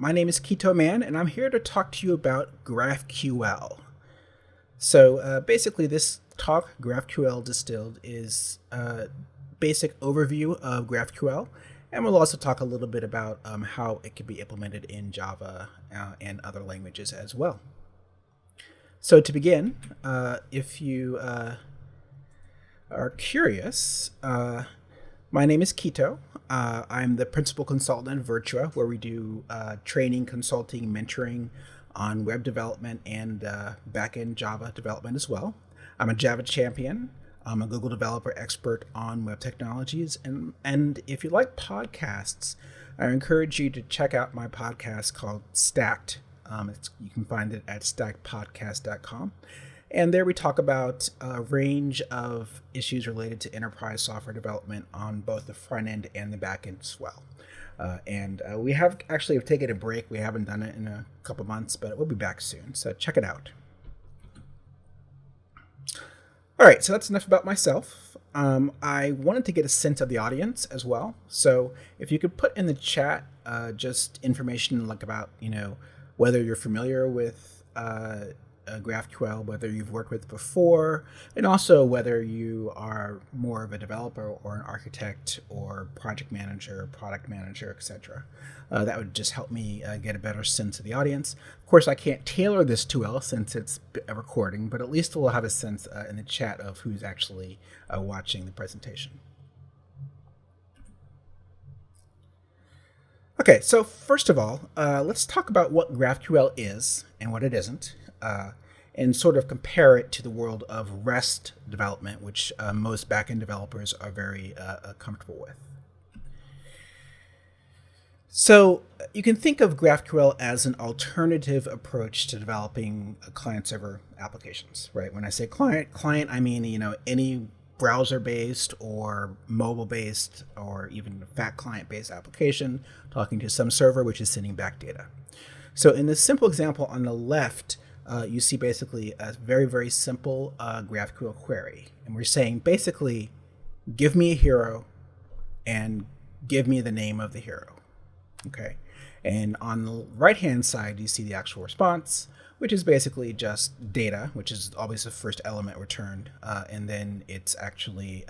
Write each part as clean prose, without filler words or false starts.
My name is Kito Mann, and I'm here to talk to you about GraphQL. So basically, this talk, GraphQL Distilled, is a basic overview of GraphQL, and we'll also talk a little bit about how it can be implemented in Java and other languages as well. So to begin, if you are curious, my name is Kito. I'm the principal consultant at Virtua, where we do training, consulting, mentoring on web development and backend Java development as well. I'm a Java champion. I'm a Google developer expert on web technologies. And if you like podcasts, I encourage you to check out my podcast called Stacked. You can find it at stackedpodcast.com. And there we talk about a range of issues related to enterprise software development on both the front end and the back end as well. We have taken a break. We haven't done it in a couple months, but we'll be back soon. So check it out. All right, so that's enough about myself. I wanted to get a sense of the audience as well. So if you could put in the chat just information like about, whether you're familiar with GraphQL, whether you've worked with it before, and also whether you are more of a developer or an architect or project manager, product manager, etc. That would just help me get a better sense of the audience. Of course, I can't tailor this too well since it's a recording, but at least we'll have a sense in the chat of who's actually watching the presentation. Okay, so first of all, let's talk about what GraphQL is and what it isn't. And sort of compare it to the world of REST development, which most backend developers are very comfortable with. So you can think of GraphQL as an alternative approach to developing client-server applications, right? When I say client, I mean any browser-based or mobile-based or even fat client-based application talking to some server which is sending back data. So in this simple example on the left, you see basically a very, very simple GraphQL query. And we're saying basically, give me a hero and give me the name of the hero. Okay. And on the right-hand side, you see the actual response, which is basically just data, which is always the first element returned. And then it's actually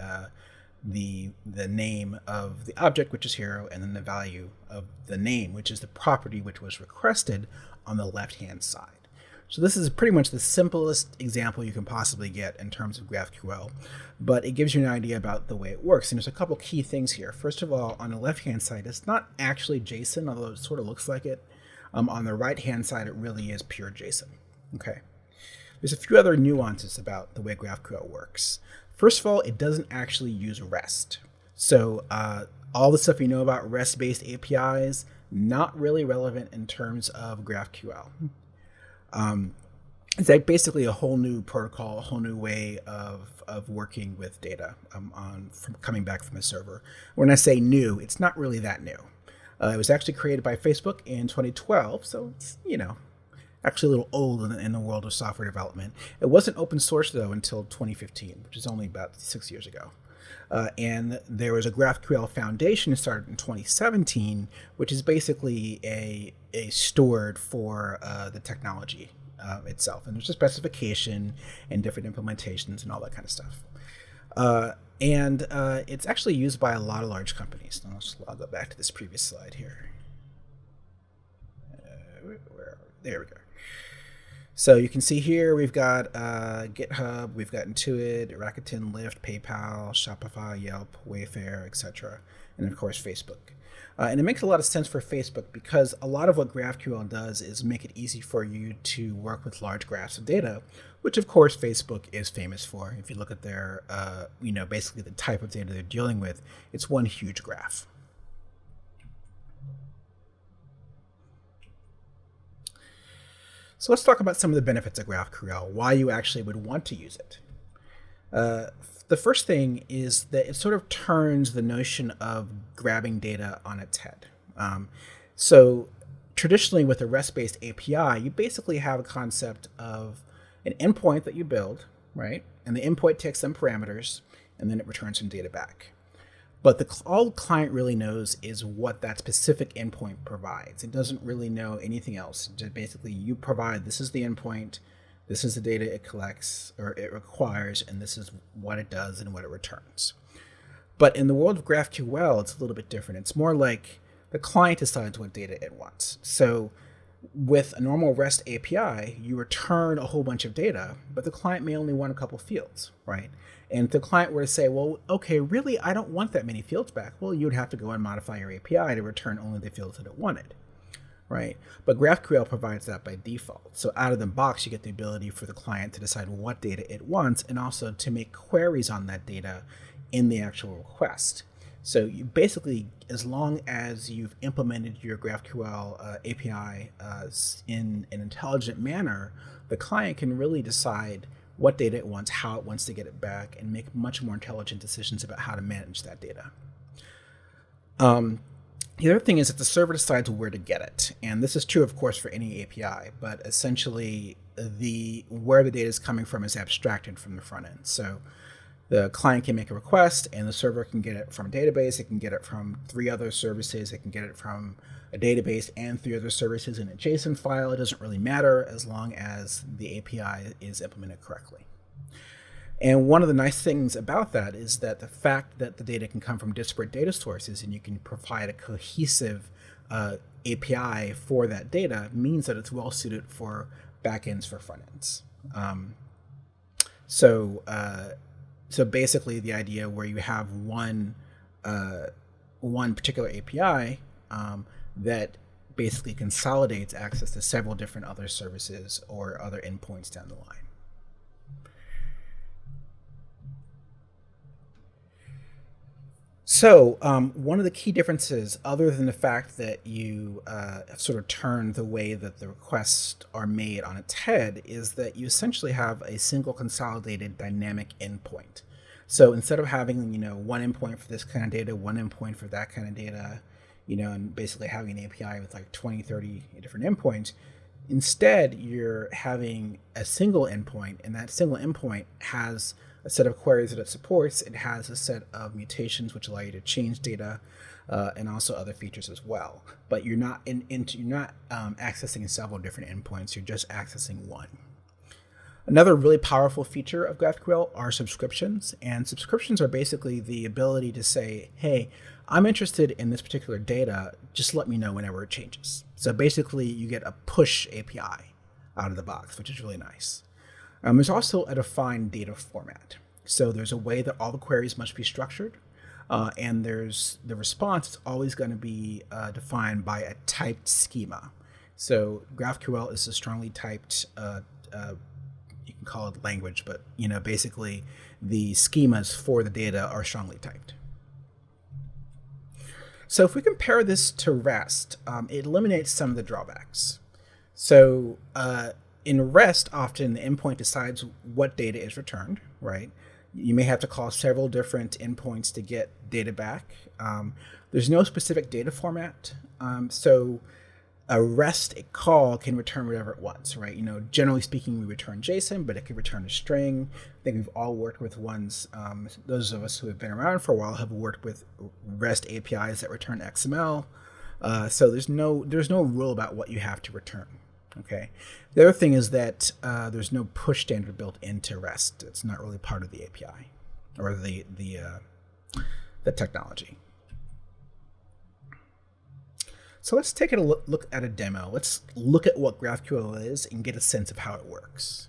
the name of the object, which is hero, and then the value of the name, which is the property which was requested on the left-hand side. So this is pretty much the simplest example you can possibly get in terms of GraphQL, but it gives you an idea about the way it works. And there's a couple key things here. First of all, on the left-hand side, it's not actually JSON, although it sort of looks like it. On the right-hand side, it really is pure JSON. Okay. There's a few other nuances about the way GraphQL works. First of all, it doesn't actually use REST. So all the stuff you know about REST-based APIs, not really relevant in terms of GraphQL. It's like basically a whole new protocol, a whole new way of working with data from coming back from a server. When I say new, it's not really that new. It was actually created by Facebook in 2012, so it's actually a little old in the world of software development. It wasn't open source though until 2015, which is only about 6 years ago. And there was a GraphQL Foundation started in 2017, which is basically a steward for the technology itself. And there's a specification and different implementations and all that kind of stuff. It's actually used by a lot of large companies. Now I'll go back to this previous slide here. There we go. So you can see here we've got GitHub, we've got Intuit, Rakuten, Lyft, PayPal, Shopify, Yelp, Wayfair, etc., and of course Facebook. And it makes a lot of sense for Facebook because a lot of what GraphQL does is make it easy for you to work with large graphs of data, which of course Facebook is famous for. If you look at their, basically the type of data they're dealing with, it's one huge graph. So let's talk about some of the benefits of GraphQL, why you actually would want to use it. The first thing is that it sort of turns the notion of grabbing data on its head. So traditionally with a REST-based API, you basically have a concept of an endpoint that you build, right? And the endpoint takes some parameters, and then it returns some data back. But all the client really knows is what that specific endpoint provides. It doesn't really know anything else. Just basically, you provide, this is the endpoint, this is the data it collects or it requires, and this is what it does and what it returns. But in the world of GraphQL, it's a little bit different. It's more like the client decides what data it wants. So with a normal REST API, you return a whole bunch of data, but the client may only want a couple fields, right? And if the client were to say, well, okay, really, I don't want that many fields back, well, you would have to go and modify your API to return only the fields that it wanted, right? But GraphQL provides that by default. So out of the box, you get the ability for the client to decide what data it wants and also to make queries on that data in the actual request. So you basically, as long as you've implemented your GraphQL API in an intelligent manner, the client can really decide what data it wants, how it wants to get it back, and make much more intelligent decisions about how to manage that data. The other thing is that the server decides where to get it. And this is true, of course, for any API, but essentially where the data is coming from is abstracted from the front end. So the client can make a request and the server can get it from a database. It can get it from 3 other services. It can get it from a database and 3 other services in a JSON file. It doesn't really matter as long as the API is implemented correctly. And one of the nice things about that is that the fact that the data can come from disparate data sources and you can provide a cohesive API for that data means that it's well suited for backends for front ends. So basically the idea where you have one particular API that basically consolidates access to several different other services or other endpoints down the line. So one of the key differences, other than the fact that you have sort of turned the way that the requests are made on its head, is that you essentially have a single consolidated dynamic endpoint. So instead of having, one endpoint for this kind of data, one endpoint for that kind of data, and basically having an API with like 20, 30 different endpoints, instead you're having a single endpoint, and that single endpoint has a set of queries that it supports. It has a set of mutations which allow you to change data, and also other features as well. But you're not accessing several different endpoints. You're just accessing one. Another really powerful feature of GraphQL are subscriptions, and subscriptions are basically the ability to say, hey, I'm interested in this particular data, just let me know whenever it changes. So basically you get a push API out of the box, which is really nice. There's also a defined data format. So there's a way that all the queries must be structured, and there's the response is always going to be defined by a typed schema. So GraphQL is a strongly typed, you can call it language, but basically the schemas for the data are strongly typed. So if we compare this to REST, it eliminates some of the drawbacks. So in REST, often the endpoint decides what data is returned, right? You may have to call several different endpoints to get data back. There's no specific data format. So a REST call can return whatever it wants, right? Generally speaking, we return JSON, but it can return a string. I think we've all worked with ones, those of us who have been around for a while have worked with REST APIs that return XML. So there's no rule about what you have to return. Okay. The other thing is that there's no push standard built into REST. It's not really part of the API or the technology. So let's take a look at a demo. Let's look at what GraphQL is and get a sense of how it works.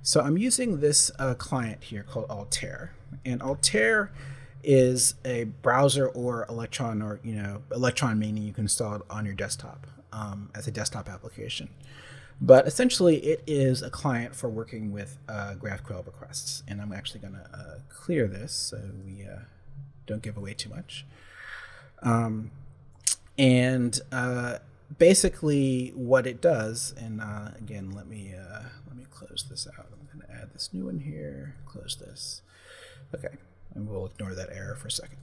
So I'm using this client here called Altair, and Altair is a browser or Electron, or Electron meaning you can install it on your desktop as a desktop application. But essentially, it is a client for working with GraphQL requests. And I'm actually going to clear this so we don't give away too much. Basically, what it does, and again, let me close this out. I'm going to add this new one here. Close this. Okay, and we'll ignore that error for a second.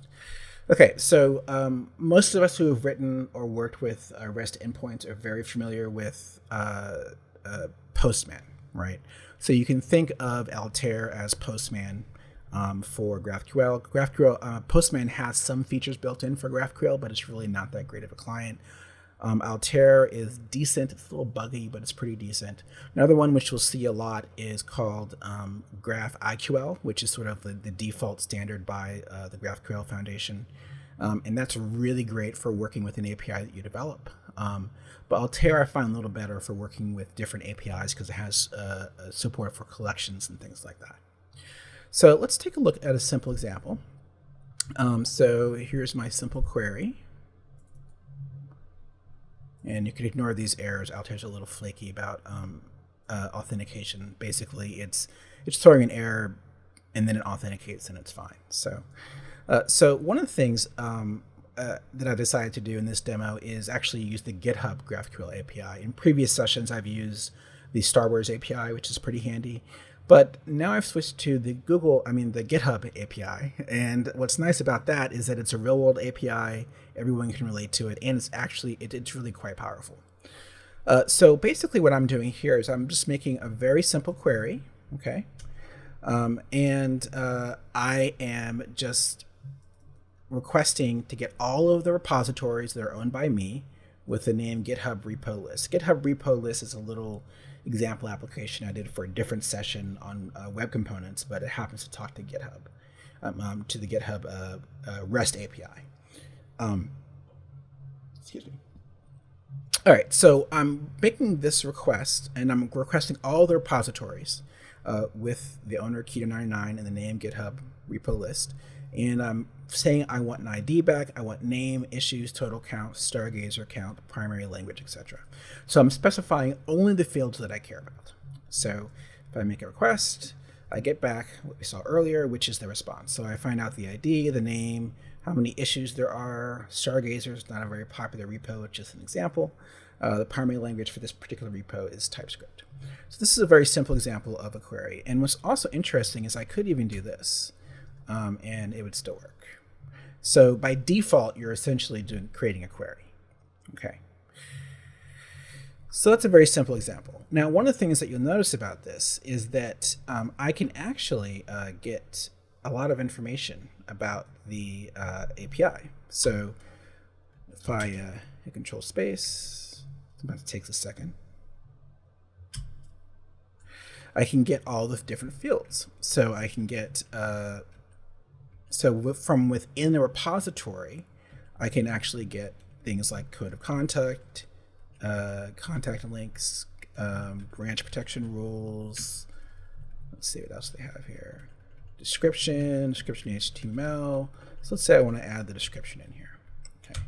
Okay, so most of us who have written or worked with REST endpoints are very familiar with Postman, right? So you can think of Altair as Postman. for GraphQL. GraphQL Postman has some features built in for GraphQL, but it's really not that great of a client. Altair is decent. It's a little buggy, but it's pretty decent. Another one which we'll see a lot is called GraphIQL, which is sort of the default standard by the GraphQL Foundation. And that's really great for working with an API that you develop. But Altair I find a little better for working with different APIs because it has support for collections and things like that. So let's take a look at a simple example. So here's my simple query. And you can ignore these errors. Altair's a little flaky about authentication. Basically, it's throwing an error and then it authenticates and it's fine. So one of the things that I decided to do in this demo is actually use the GitHub GraphQL API. In previous sessions, I've used the Star Wars API, which is pretty handy. But now I've switched to the GitHub API. And what's nice about that is that it's a real world API. Everyone can relate to it. And it's really quite powerful. So basically what I'm doing here is I'm just making a very simple query. Okay. I am just requesting to get all of the repositories that are owned by me with the name GitHub repo list. GitHub repo list is a little example application I did for a different session on web components, but it happens to talk to GitHub, to the GitHub REST API. Excuse me. All right, so I'm making this request, and I'm requesting all the repositories with the owner Kito99 and the name GitHub repo list. And I'm saying I want an ID back, I want name, issues, total count, stargazer count, primary language, etc. So I'm specifying only the fields that I care about. So if I make a request, I get back what we saw earlier, which is the response. So I find out the ID, the name, how many issues there are. Stargazer is not a very popular repo, it's just an example. The primary language for this particular repo is TypeScript. So this is a very simple example of a query. And what's also interesting is I could even do this. And it would still work. So by default, you're essentially creating a query. Okay. So that's a very simple example. Now, one of the things that you'll notice about this is that I can actually get a lot of information about the API. So if I hit Control Space, sometimes it takes a second, I can get all the different fields. So I can get from within the repository, I can actually get things like code of contact, contact links, branch protection rules. Let's see what else they have here. Description HTML. So let's say I want to add the description in here. Okay.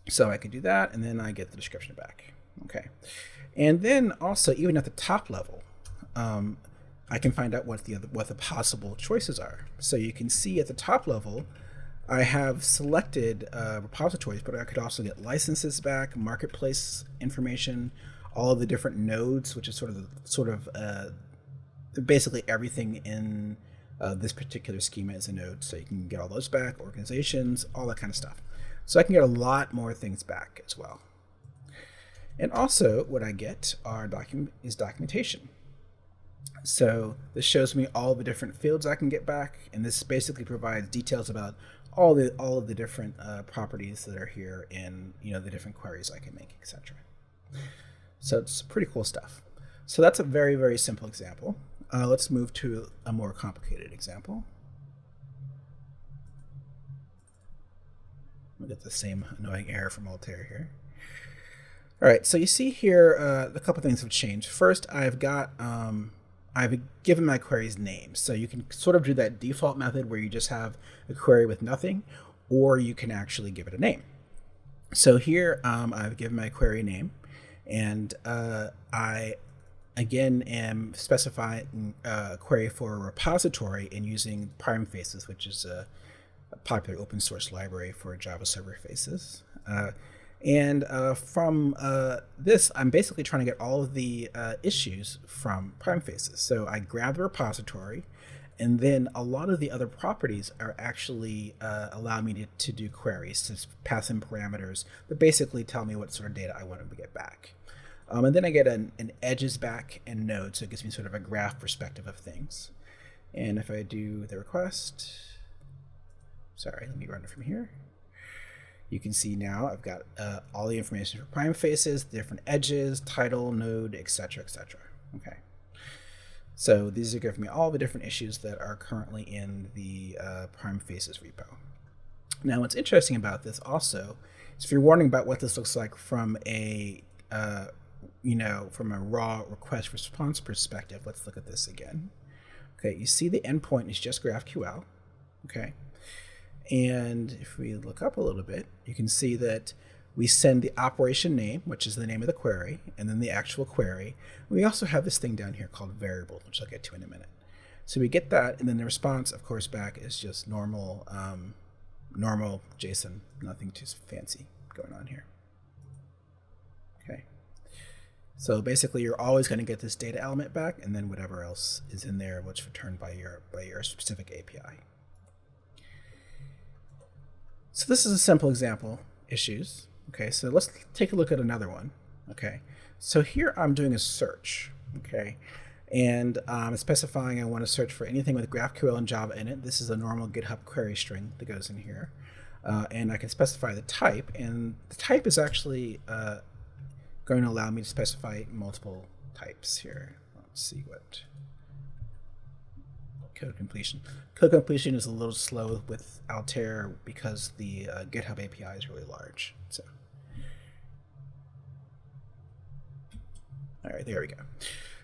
So I could do that, and then I get the description back. Okay. And then also, even at the top level, I can find out what the possible choices are. So you can see at the top level, I have selected repositories, but I could also get licenses back, marketplace information, all of the different nodes, which is sort of basically everything in this particular schema is a node. So you can get all those back, organizations, all that kind of stuff. So I can get a lot more things back as well. And also what I get is documentation. So this shows me all the different fields I can get back, and this basically provides details about all of the different properties that are here in the different queries I can make, etc. So it's pretty cool stuff. So that's a very, very simple example. Let's move to a more complicated example. We'll get the same annoying error from Altair here. All right, so you see here a couple things have changed. First, I've given my queries names. So you can sort of do that default method where you just have a query with nothing, or you can actually give it a name. So here I've given my query name, and I again am specifying a query for a repository and using prime faces, which is a popular open source library for Java server faces. From this, I'm basically trying to get all of the issues from prime faces. So I grab the repository, and then a lot of the other properties are actually allow me to do queries, to pass in parameters that basically tell me what sort of data I want to get back. And then I get an edges back and node, so it gives me sort of a graph perspective of things. And if I do the request, sorry, let me run it from here. You can see now I've got all the information for prime faces, different edges, title, node, etc., etc. Okay. So these are giving me all the different issues that are currently in the prime faces repo. Now, what's interesting about this also is if you're wondering about what this looks like from a from a raw request response perspective, let's look at this again. Okay, you see the endpoint is just GraphQL. Okay. And if we look up a little bit, you can see that we send the operation name, which is the name of the query, and then the actual query. We also have this thing down here called variable, which I'll get to in a minute. So we get that, and then the response, of course, back is just normal, normal JSON, nothing too fancy going on here. Okay. So basically, you're always going to get this data element back, and then whatever else is in there, what's returned by your specific API. So this is a simple example, issues. Okay, so let's take a look at another one. Okay, so here I'm doing a search. Okay, and I'm specifying I want to search for anything with GraphQL and Java in it. This is a normal GitHub query string that goes in here. And I can specify the type, and the type is actually going to allow me to specify multiple types here. Let's see what. Code completion. Code completion is a little slow with Altair because the GitHub API is really large. So, all right, there we go.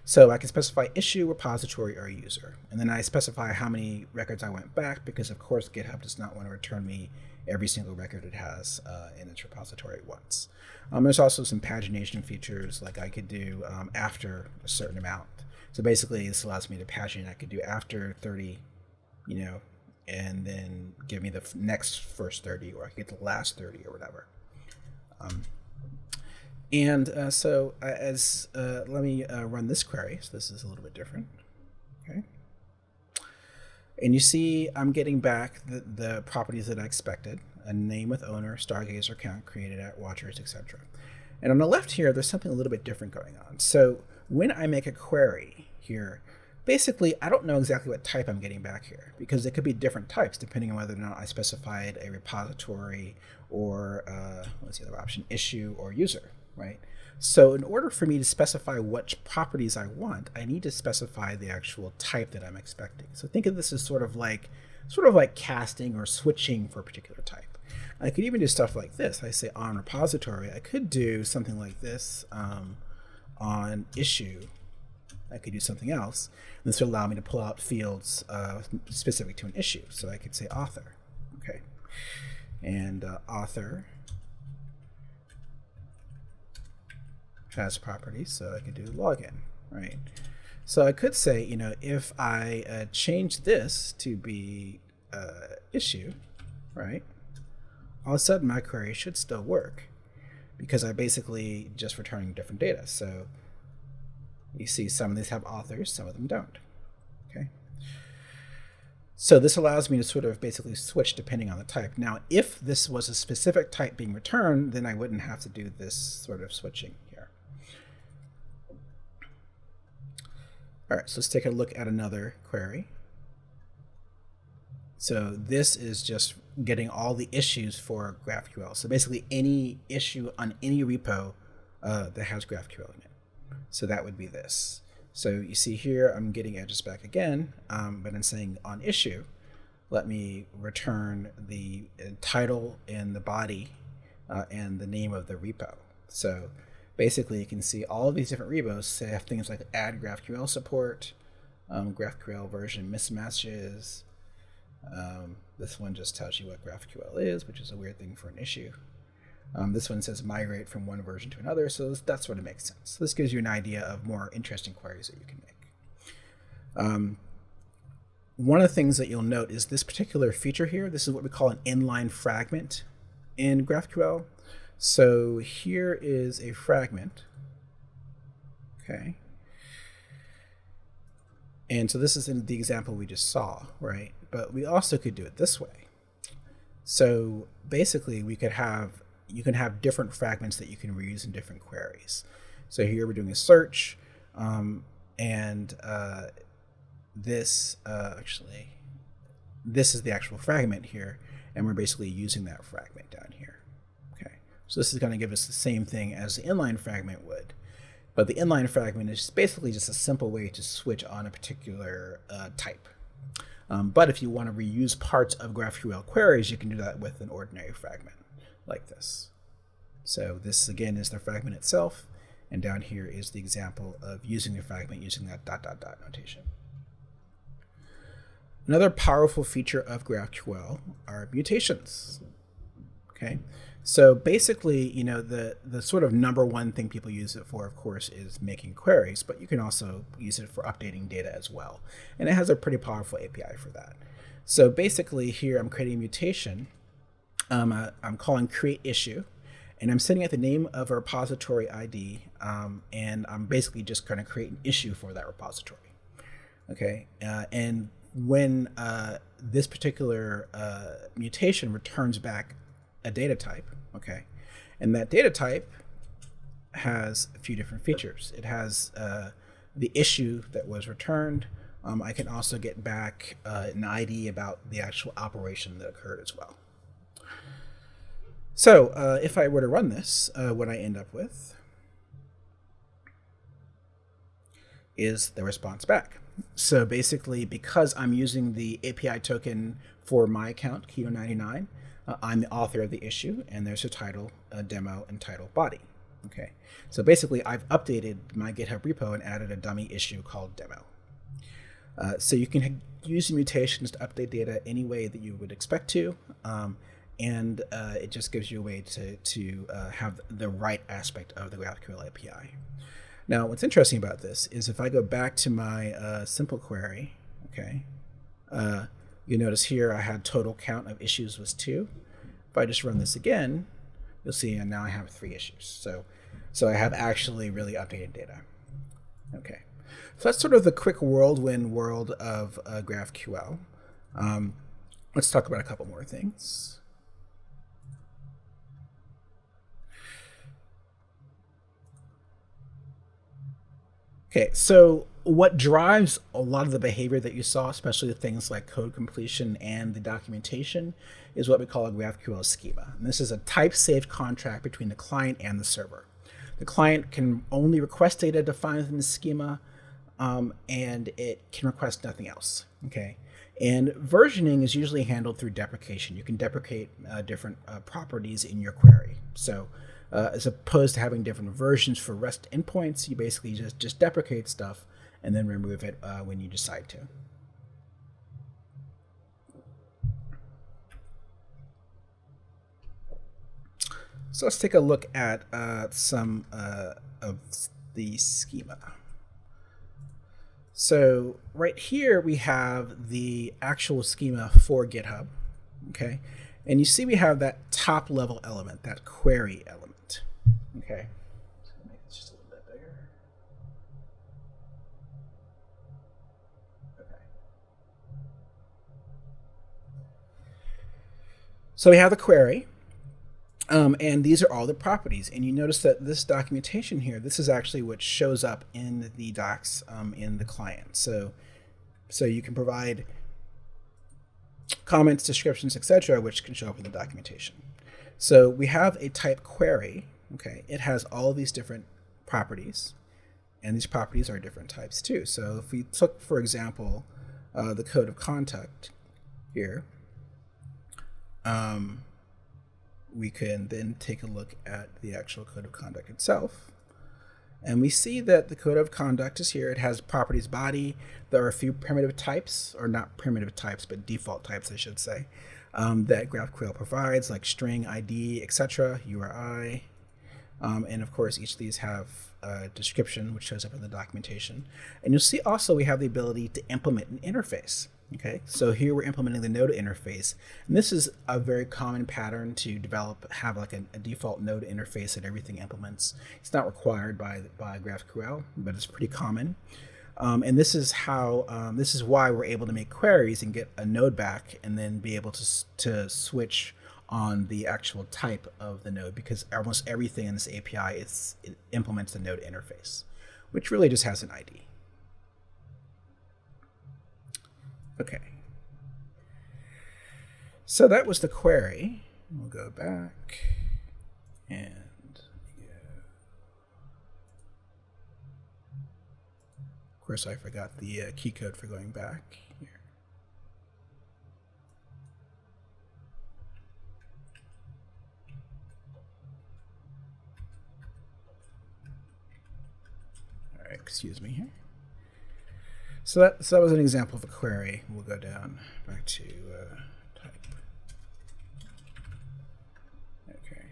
So I can specify issue, repository, or user, and then I specify how many records I want back because, of course, GitHub does not want to return me every single record it has in its repository at once. There's also some pagination features, like I could do after a certain amount. So basically, this allows me to paginate. I could do after 30, and then give me the next first 30, or I could get the last 30 or whatever. Let me run this query. So this is a little bit different. Okay. And you see I'm getting back the properties that I expected: a name with owner, stargazer count, created at, watchers, etc. And on the left here, there's something a little bit different going on. So when I make a query here, basically I don't know exactly what type I'm getting back here because it could be different types depending on whether or not I specified a repository or what's the other option, issue or user, right? So in order for me to specify which properties I want, I need to specify the actual type that I'm expecting. So think of this as sort of like casting or switching for a particular type. I could even do stuff like this. I say on repository. I could do something like this on issue. I could do something else. And this would allow me to pull out fields specific to an issue. So I could say author. Okay. And author has properties, so I could do login, right? So I could say, if I change this to be issue, right? All of a sudden my query should still work because I basically just returning different data. So you see some of these have authors, some of them don't. Okay. So this allows me to sort of basically switch depending on the type. Now, if this was a specific type being returned, then I wouldn't have to do this sort of switching here. All right, so let's take a look at another query. So this is just getting all the issues for GraphQL. So basically any issue on any repo that has GraphQL in it. So that would be this. So you see here, I'm getting edges back again, but I'm saying on issue, let me return the title and the body and the name of the repo. So basically you can see all of these different repos have things like add GraphQL support, GraphQL version mismatches. This one just tells you what GraphQL is, which is a weird thing for an issue. This one says migrate from one version to another, so that sort of makes sense. So this gives you an idea of more interesting queries that you can make. One of the things that you'll note is this particular feature here. This is what we call an inline fragment in GraphQL. So here is a fragment. Okay. And so this is in the example we just saw, right? But we also could do it this way. So basically you can have different fragments that you can reuse in different queries. So here we're doing a search, and this this is the actual fragment here, and we're basically using that fragment down here. Okay, so this is going to give us the same thing as the inline fragment would, but the inline fragment is basically just a simple way to switch on a particular type. But if you want to reuse parts of GraphQL queries, you can do that with an ordinary fragment like this. So this again is the fragment itself, and down here is the example of using the fragment using that ... notation. Another powerful feature of GraphQL are mutations. Okay, so basically, you know, the sort of #1 thing people use it for, of course, is making queries, but you can also use it for updating data as well. And it has a pretty powerful API for that. So basically here I'm creating a mutation. I'm calling create issue, and I'm setting it the name of a repository ID, and I'm basically just going to create an issue for that repository. Okay, and when this particular mutation returns back a data type, okay, and that data type has a few different features. It has the issue that was returned. I can also get back an ID about the actual operation that occurred as well. So if I were to run this, what I end up with is the response back. So basically, because I'm using the API token for my account, Kito99, I'm the author of the issue, and there's a title, a demo, and title body. Okay, so basically, I've updated my GitHub repo and added a dummy issue called demo. So you can use mutations to update data any way that you would expect to, and it just gives you a way to have the right aspect of the GraphQL API. Now, what's interesting about this is if I go back to my simple query, okay, you notice here I had total count of issues was 2. If I just run this again, you'll see and now I have 3 issues. So I have actually really updated data. Okay, so that's sort of the quick whirlwind world of GraphQL. Let's talk about a couple more things. Okay, so what drives a lot of the behavior that you saw, especially things like code completion and the documentation, is what we call a GraphQL schema. And this is a type-safe contract between the client and the server. The client can only request data defined within the schema, and it can request nothing else. Okay, and versioning is usually handled through deprecation. You can deprecate different properties in your query. So as opposed to having different versions for REST endpoints, you basically just deprecate stuff and then remove it when you decide to. So let's take a look at some of the schema. So right here we have the actual schema for GitHub, okay? And you see we have that top level element, that query element, okay? So I'm gonna make this just a little bit bigger. Okay. So we have the query, and these are all the properties. And you notice that this documentation here, this is actually what shows up in the docs in the client. So you can provide comments, descriptions, etc., which can show up in the documentation. So we have a type query. Okay, it has all of these different properties, and these properties are different types too. So if we took, for example, the code of conduct here, we can then take a look at the actual code of conduct itself. And we see that the code of conduct is here. It has properties body. There are a few primitive types, or not primitive types, but default types, I should say, that GraphQL provides, like string, ID, etc., URI. And of course, each of these have a description, which shows up in the documentation. And you'll see also we have the ability to implement an interface. Okay, so here we're implementing the node interface, and this is a very common pattern to have like a default node interface that everything implements. It's not required by GraphQL, but it's pretty common. And this is how this is why we're able to make queries and get a node back, and then be able to switch on the actual type of the node, because almost everything in this API it implements the node interface, which really just has an ID. Okay. So that was the query. We'll go back and of course I forgot the key code for going back here. All right, excuse me here. So that was an example of a query. We'll go down back to type. Okay.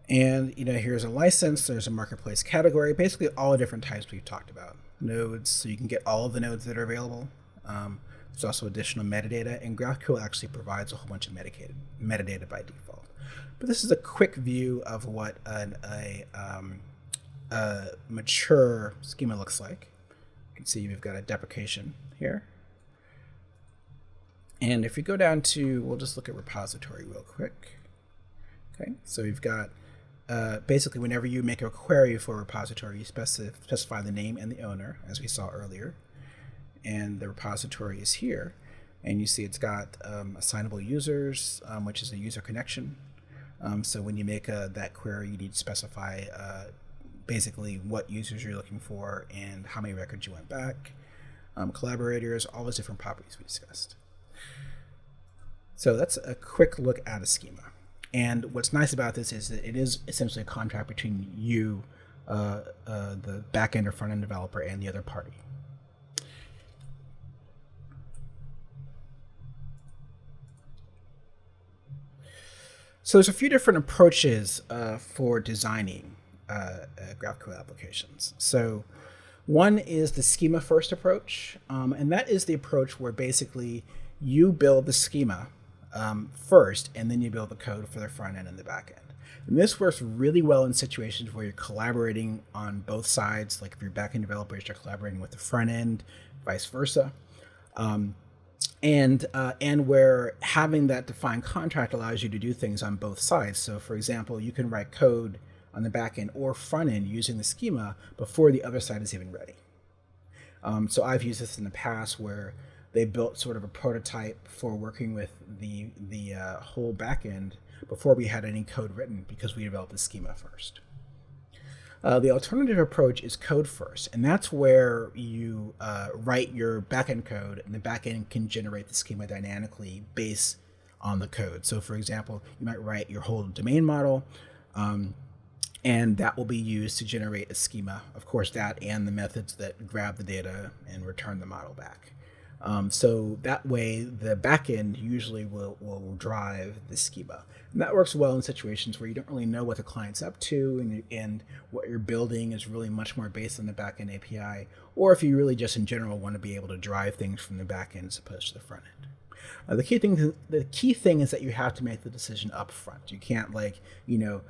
And here's a license. There's a marketplace category. Basically, all the different types we've talked about. Nodes, so you can get all of the nodes that are available. There's also additional metadata, and GraphQL actually provides a whole bunch of metadata by default. But this is a quick view of what a mature schema looks like. You can see we've got a deprecation here. And if we go down to, we'll just look at repository real quick. Okay, so we've got basically whenever you make a query for a repository, you specify the name and the owner, as we saw earlier. And the repository is here. And you see it's got assignable users, which is a user connection. So when you make that query, you need to specify basically what users you're looking for and how many records you want back, collaborators, all those different properties we discussed. So that's a quick look at a schema. And what's nice about this is that it is essentially a contract between you, the backend or front-end developer, and the other party. So there's a few different approaches for designing GraphQL applications. So one is the schema first approach, and that is the approach where basically you build the schema first, and then you build the code for the front end and the back end. And this works really well in situations where you're collaborating on both sides, like if you're back end developers, you're collaborating with the front end, vice versa. And where having that defined contract allows you to do things on both sides. So for example, you can write code on the back end or front end using the schema before the other side is even ready. So I've used this in the past where they built sort of a prototype for working with the whole back end before we had any code written because we developed the schema first. The alternative approach is code first, and that's where you write your backend code, and the backend can generate the schema dynamically based on the code. So for example, you might write your whole domain model, and that will be used to generate a schema. Of course, that and the methods that grab the data and return the model back. So that way, the backend usually will drive the schema. And that works well in situations where you don't really know what the client's up to, and what you're building is really much more based on the backend API, or if you really just in general want to be able to drive things from the backend as opposed to the front end. The key thing is that you have to make the decision up front. You can't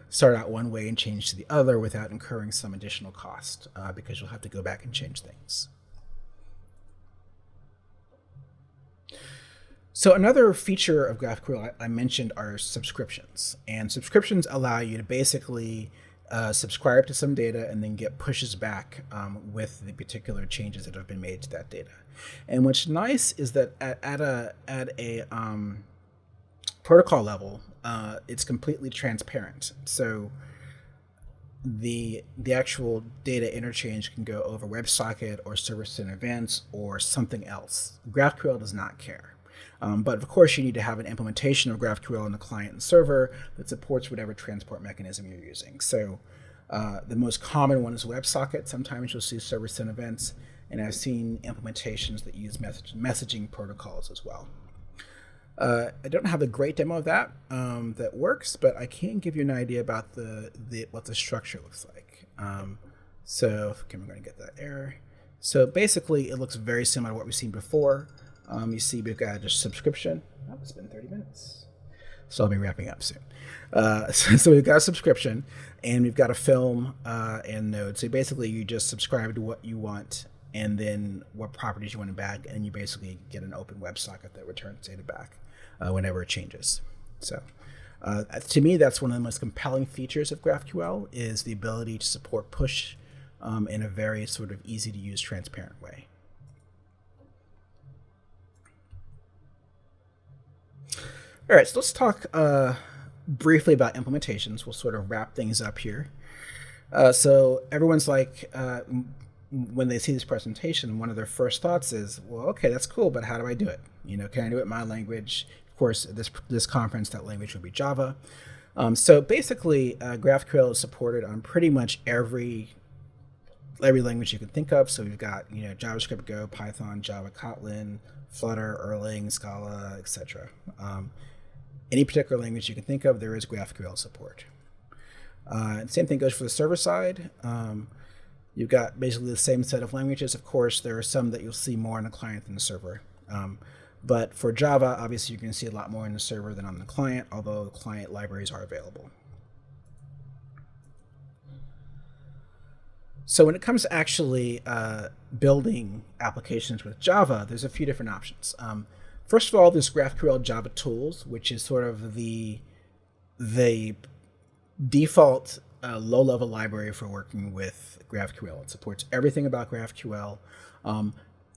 start out one way and change to the other without incurring some additional cost, because you'll have to go back and change things. So another feature of GraphQL I mentioned are subscriptions. And subscriptions allow you to basically subscribe to some data and then get pushes back with the particular changes that have been made to that data. And what's nice is that at a protocol level, it's completely transparent. So the actual data interchange can go over WebSocket or Service Center events or something else. GraphQL does not care. But of course, you need to have an implementation of GraphQL on the client and server that supports whatever transport mechanism you're using. So the most common one is WebSocket. Sometimes you'll see Service Center events, and I've seen implementations that use messaging protocols as well. I don't have a great demo of that that works, but I can give you an idea about what the structure looks like. So okay, I'm going to get that error. So basically, it looks very similar to what we've seen before. You see we've got a subscription. Oh, it's been 30 minutes. So I'll be wrapping up soon. So we've got a subscription, and we've got a film and node. So basically you just subscribe to what you want and then what properties you want back, and you basically get an open WebSocket that returns data back whenever it changes. So to me, that's one of the most compelling features of GraphQL is the ability to support push in a very sort of easy to use, transparent way. All right, so let's talk briefly about implementations. We'll sort of wrap things up here. So everyone's like, when they see this presentation, one of their first thoughts is, well, okay, that's cool, but how do I do it? Can I do it in my language? Of course, this conference, that language would be Java. So basically, GraphQL is supported on pretty much every language you can think of. So we've got JavaScript, Go, Python, Java, Kotlin, Flutter, Erlang, Scala, etc. Any particular language you can think of, there is GraphQL support. Same thing goes for the server side. You've got basically the same set of languages. Of course, there are some that you'll see more on the client than the server. But for Java, obviously, you're going to see a lot more in the server than on the client, although client libraries are available. So when it comes to actually building applications with Java, there's a few different options. First of all, there's GraphQL Java Tools, which is sort of the default low-level library for working with GraphQL. It supports everything about GraphQL.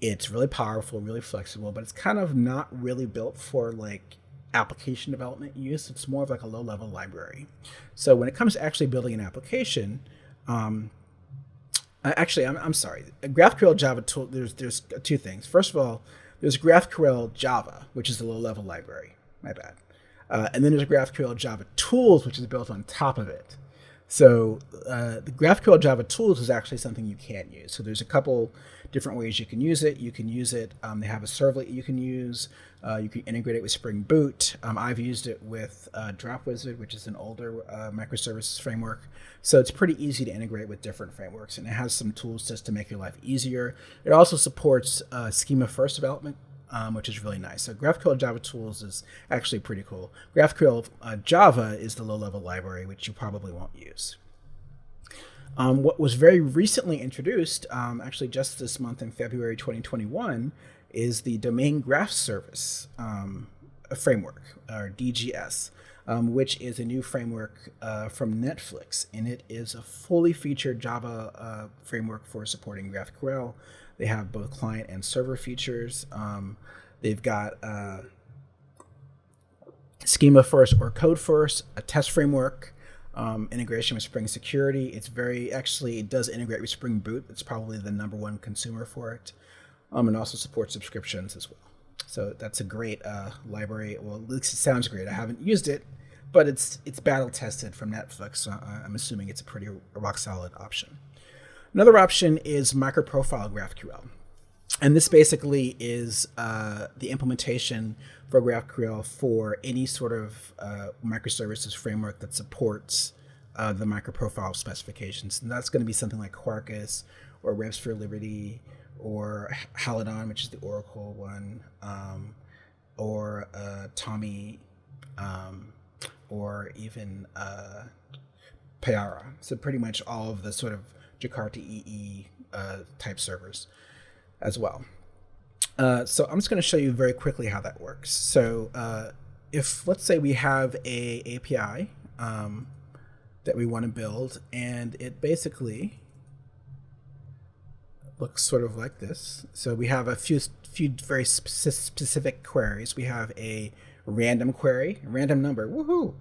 It's really powerful, really flexible, but it's kind of not really built for like application development use. It's more of like a low-level library. So when it comes to actually building an application, actually, I'm sorry. GraphQL Java tool. There's two things. First of all, there's GraphQL Java, which is the low-level library. My bad. And then there's GraphQL Java Tools, which is built on top of it. So the GraphQL Java Tools is actually something you can use. So there's a couple different ways you can use it. You can use it. They have a servlet you can use. You can integrate it with Spring Boot. I've used it with Dropwizard, which is an older microservices framework. So it's pretty easy to integrate with different frameworks, and it has some tools just to make your life easier. It also supports schema-first development, which is really nice. So GraphQL Java Tools is actually pretty cool. GraphQL Java is the low-level library, which you probably won't use. What was very recently introduced, actually just this month in February 2021, is the Domain Graph Service framework, or DGS, which is a new framework from Netflix, and it is a fully featured Java framework for supporting GraphQL. They have both client and server features. They've got schema first or code first, a test framework, integration with Spring Security. It does integrate with Spring Boot. It's probably the #1 consumer for it. And also supports subscriptions as well. So that's a great library. Well, at least it sounds great. I haven't used it, but it's battle tested from Netflix. So I'm assuming it's a pretty rock solid option. Another option is microprofile GraphQL. And this basically is the implementation for GraphQL for any sort of microservices framework that supports the microprofile specifications. And that's going to be something like Quarkus or Webs for Liberty or Halidon, which is the Oracle one, or Tommy, or even Payara. So pretty much all of the sort of Jakarta EE type servers as well. So I'm just going to show you very quickly how that works. So if, let's say, we have a API that we want to build, and it basically looks sort of like this. So we have a few very specific queries. We have a random query, a random number, woohoo!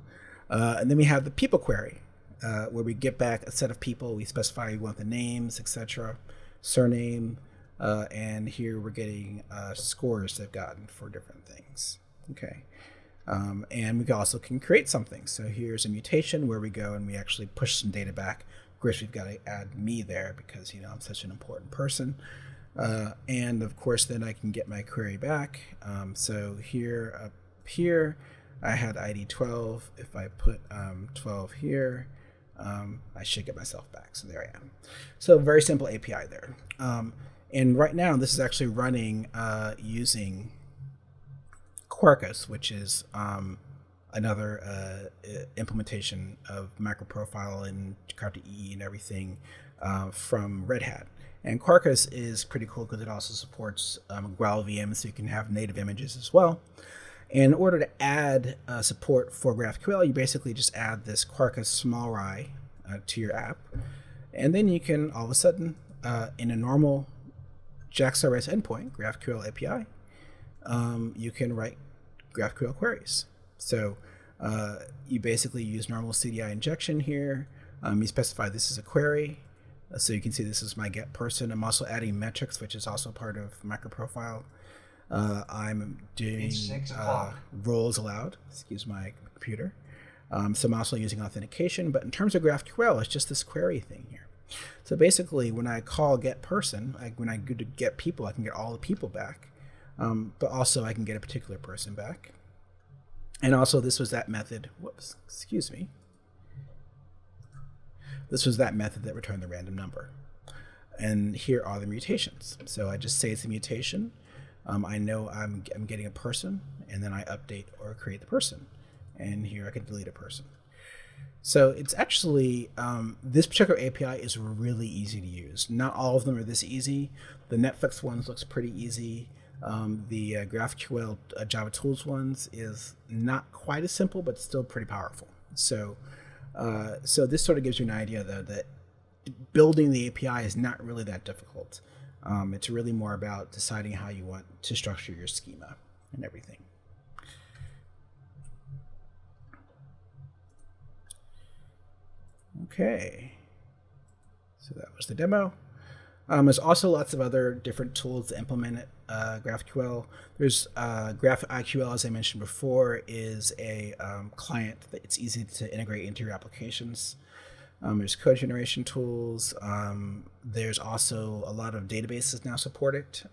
And then we have the people query, where we get back a set of people. We specify we want the names, etc., surname, and here we're getting scores they've gotten for different things. Okay, and we also can create something. So here's a mutation where we go and we actually push some data back. Of course, we've got to add me there because I'm such an important person. And of course, then I can get my query back. So up here, I had ID 12. If I put 12 here, I should get myself back. So there I am. So very simple API there. And right now, this is actually running using Quarkus, which is another implementation of microprofile and Jakarta EE and everything from Red Hat. And Quarkus is pretty cool because it also supports GraalVM, so you can have native images as well. And in order to add support for GraphQL, you basically just add this Quarkus small RAI to your app. And then you can, all of a sudden, in a normal JAX-RS endpoint, GraphQL API, you can write GraphQL queries. So you basically use normal CDI injection here. You specify this is a query. So you can see this is my get person. I'm also adding metrics, which is also part of microprofile. I'm doing roles allowed. Excuse my computer. So I'm also using authentication. But in terms of GraphQL, it's just this query thing here. So basically, when I call get person, when I go to get people, I can get all the people back. But also I can get a particular person back. And also this was that method. Whoops, excuse me. This was that method that returned the random number. And here are the mutations. So I just say it's a mutation. I know I'm getting a person, and then I update or create the person. And here I can delete a person. So it's actually, this particular API is really easy to use. Not all of them are this easy. The Netflix ones looks pretty easy. The GraphQL Java Tools ones is not quite as simple, but still pretty powerful. So this sort of gives you an idea, though, that building the API is not really that difficult. It's really more about deciding how you want to structure your schema and everything. Okay, so that was the demo. There's also lots of other different tools to implement GraphQL. There's GraphQL, as I mentioned before, is a client that it's easy to integrate into your applications. There's code generation tools. There's also a lot of databases now support it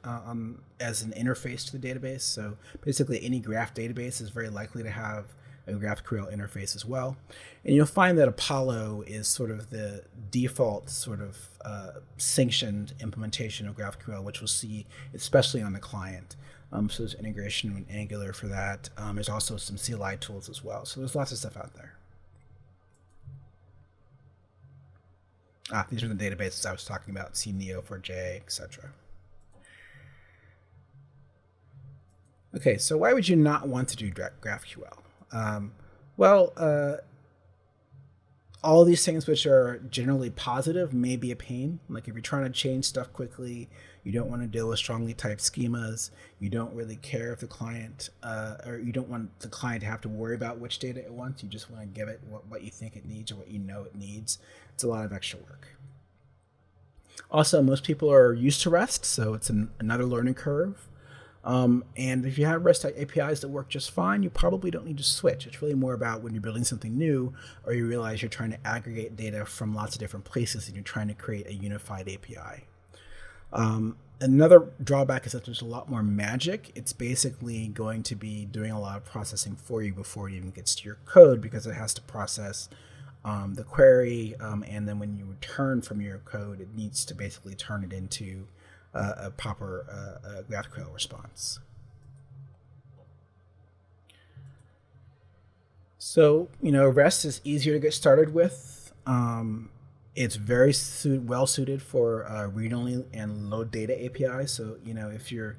as an interface to the database. So basically any graph database is very likely to have a GraphQL interface as well. And you'll find that Apollo is sort of the default sort of sanctioned implementation of GraphQL, which we'll see especially on the client. So there's integration with Angular for that. There's also some CLI tools as well. So there's lots of stuff out there. These are the databases I was talking about, CNeo4j, etc. Okay, so why would you not want to do GraphQL? All these things which are generally positive may be a pain. Like if you're trying to change stuff quickly, you don't want to deal with strongly typed schemas, you don't really care if the client, or you don't want the client to have to worry about which data it wants. You just want to give it what you think it needs or what you know it needs. It's a lot of extra work. Also, most people are used to REST, so it's another learning curve. And if you have REST APIs that work just fine, you probably don't need to switch. It's really more about when you're building something new, or you realize you're trying to aggregate data from lots of different places and you're trying to create a unified API. Another drawback is that there's a lot more magic. It's basically going to be doing a lot of processing for you before it even gets to your code, because it has to process the query, and then when you return from your code, it needs to basically turn it into a proper GraphQL response. So, REST is easier to get started with. It's very well suited for read-only and load data APIs. So, if you're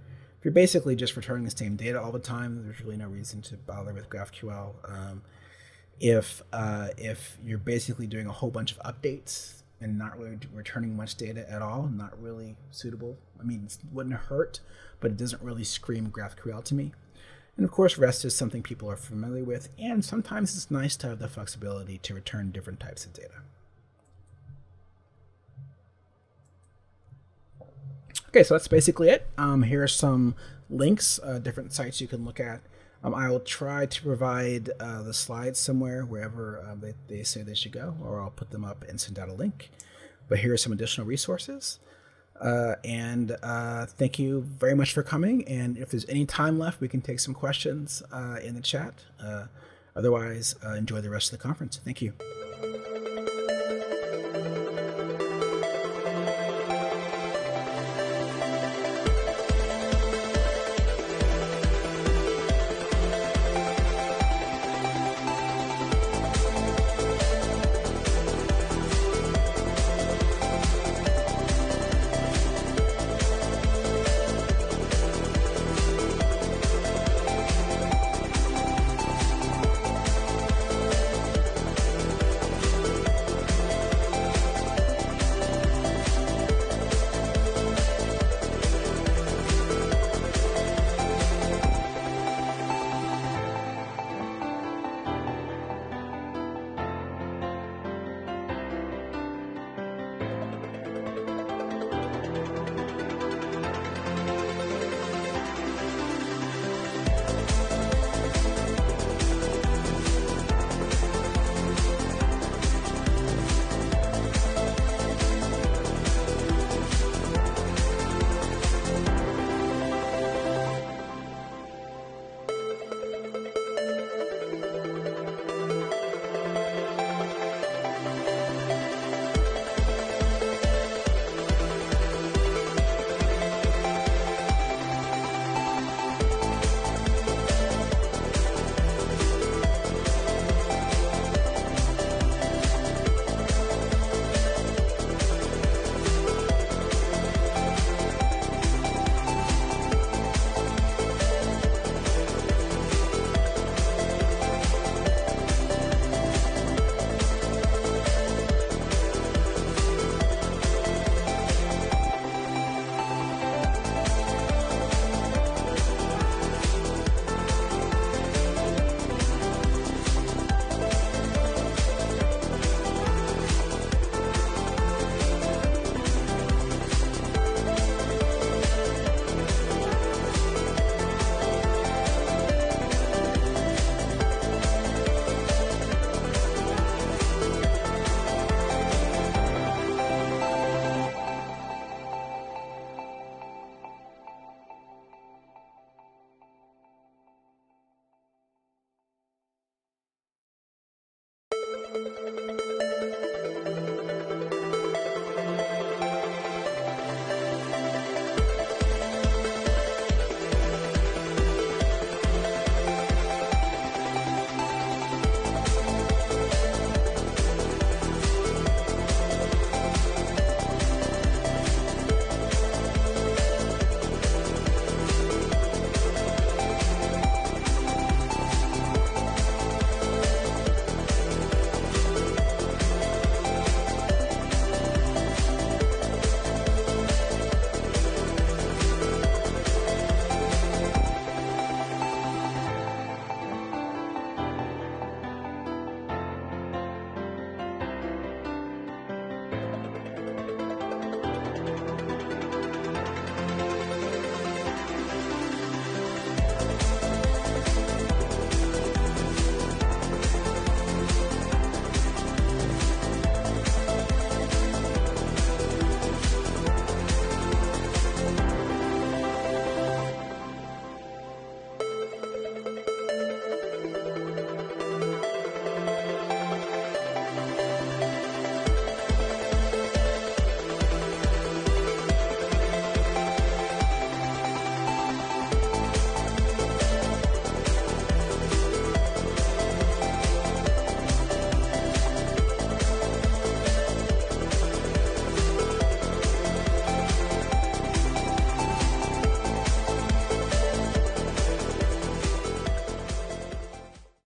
basically just returning the same data all the time, there's really no reason to bother with GraphQL. If you're basically doing a whole bunch of updates and not really returning much data at all, not really suitable. I mean, it wouldn't hurt, but it doesn't really scream GraphQL to me. And of course, REST is something people are familiar with, and sometimes it's nice to have the flexibility to return different types of data. Okay, so that's basically it. Here are some links, different sites you can look at. I will try to provide the slides somewhere, wherever they say they should go, or I'll put them up and send out a link. But here are some additional resources. And thank you very much for coming. And if there's any time left, we can take some questions in the chat. Otherwise, enjoy the rest of the conference. Thank you.